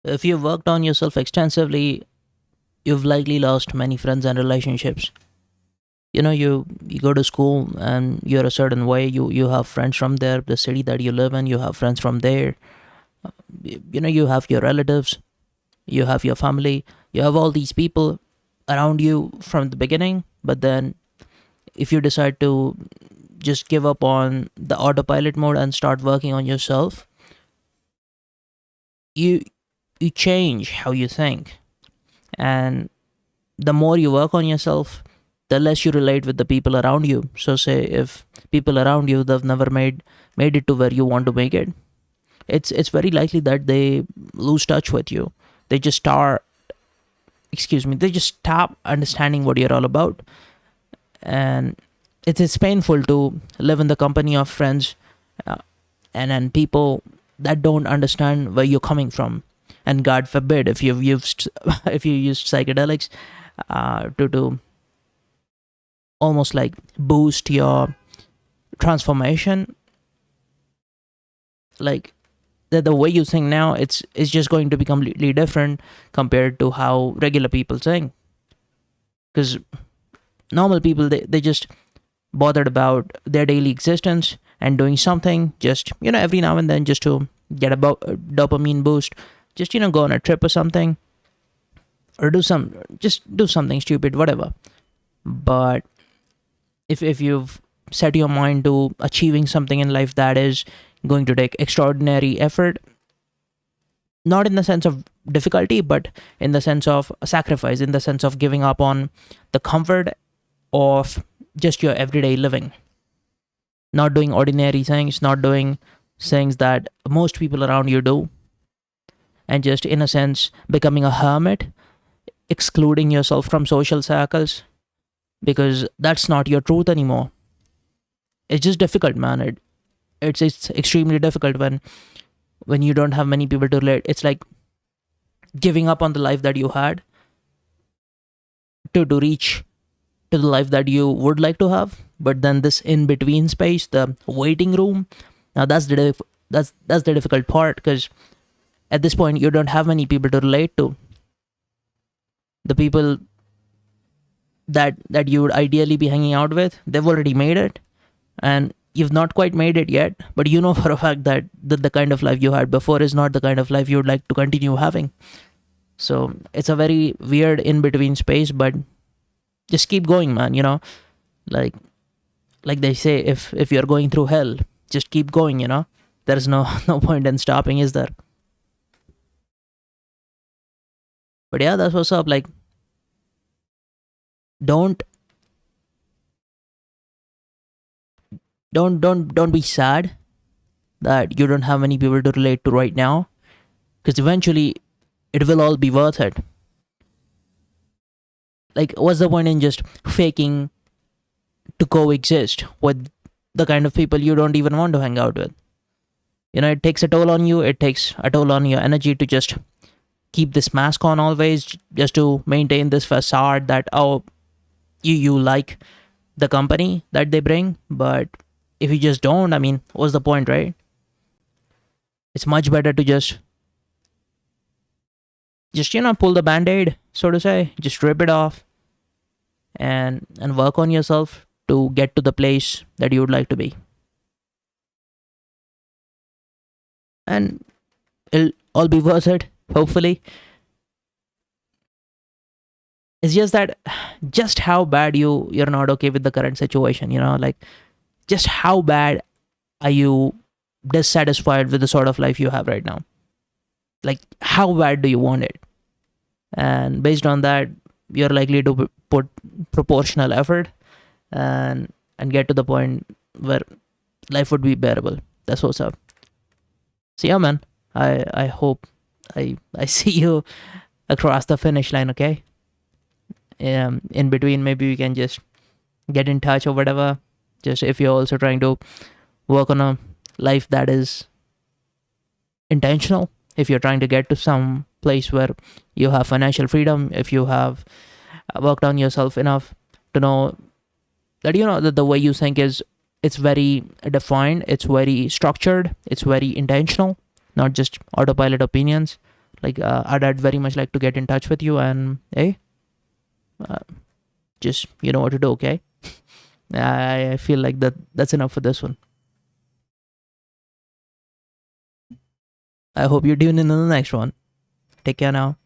If you've worked on yourself extensively, you've likely lost many friends and relationships. You go to school and you're a certain way. You have friends from there, the city that you live in. You have friends from there. You have your relatives. You have your family. You have all these people around you from the beginning. But then, if you decide to just give up on the autopilot mode and start working on yourself, you you change how you think. And the more you work on yourself, the less you relate with the people around you. So say if people around you, they've never made it to where you want to make it, it's very likely that they lose touch with you. They just start excuse me, they just stop understanding what you're all about. And it's painful to live in the company of friends, uh, and people that don't understand where you're coming from. And god forbid if you've used if you used psychedelics to almost like boost your transformation, like the way you think now, it's just going to be completely different compared to how regular people think. Because normal people, they just bothered about their daily existence and doing something just every now and then, just to get a dopamine boost, just go on a trip or something, or just do something stupid, whatever. But if you've set your mind to achieving something in life that is going to take extraordinary effort, not in the sense of difficulty, but in the sense of sacrifice, in the sense of giving up on the comfort of just your everyday living, not doing ordinary things, not doing things that most people around you do, and just in a sense becoming a hermit, excluding yourself from social circles, because that's not your truth anymore. It's just difficult, man. It's extremely difficult when you don't have many people to relate. It's like giving up on the life that you had to reach to the life that you would like to have. But then this in between space, the waiting room, now that's the difficult part, because at this point you don't have many people to relate to. The people that you would ideally be hanging out with, they've already made it, and you've not quite made it yet, but you know for a fact that the kind of life you had before is not the kind of life you would like to continue having. So it's a very weird in between space, but just keep going, man. Like like they say, if you're going through hell, just keep going. There's no no point in stopping, is there? But yeah, that's what's up. Like, don't don't be sad that you don't have many people to relate to right now, because eventually it will all be worth it. Like, what's the point in just faking to coexist with the kind of people you don't even want to hang out with? It takes a toll on you, it takes a toll on your energy to just keep this mask on always, just to maintain this facade that, oh, you like the company that they bring. But if you just don't, I mean, what's the point, right? It's much better to just pull the band-aid, so to say, just rip it off, and work on yourself to get to the place that you would like to be. And it'll all be worth it, hopefully. It's just that, just how bad you're not okay with the current situation, like, just how bad are you dissatisfied with the sort of life you have right now? Like, how bad do you want it? And based on that, you're likely to put proportional effort, and get to the point where life would be bearable. That's what's up. So yeah, man, I hope I see you across the finish line. Okay. In between, maybe we can just get in touch or whatever. Just if you're also trying to work on a life that is intentional, if you're trying to get to some place where you have financial freedom, if you have worked on yourself enough to know that that the way you think is, it's very defined, it's very structured, it's very intentional, not just autopilot opinions, Like I'd very much like to get in touch with you, and hey, uh, just you know what to do. Okay, I feel like that's enough for this one. I hope you tune in on the next one. Take care now.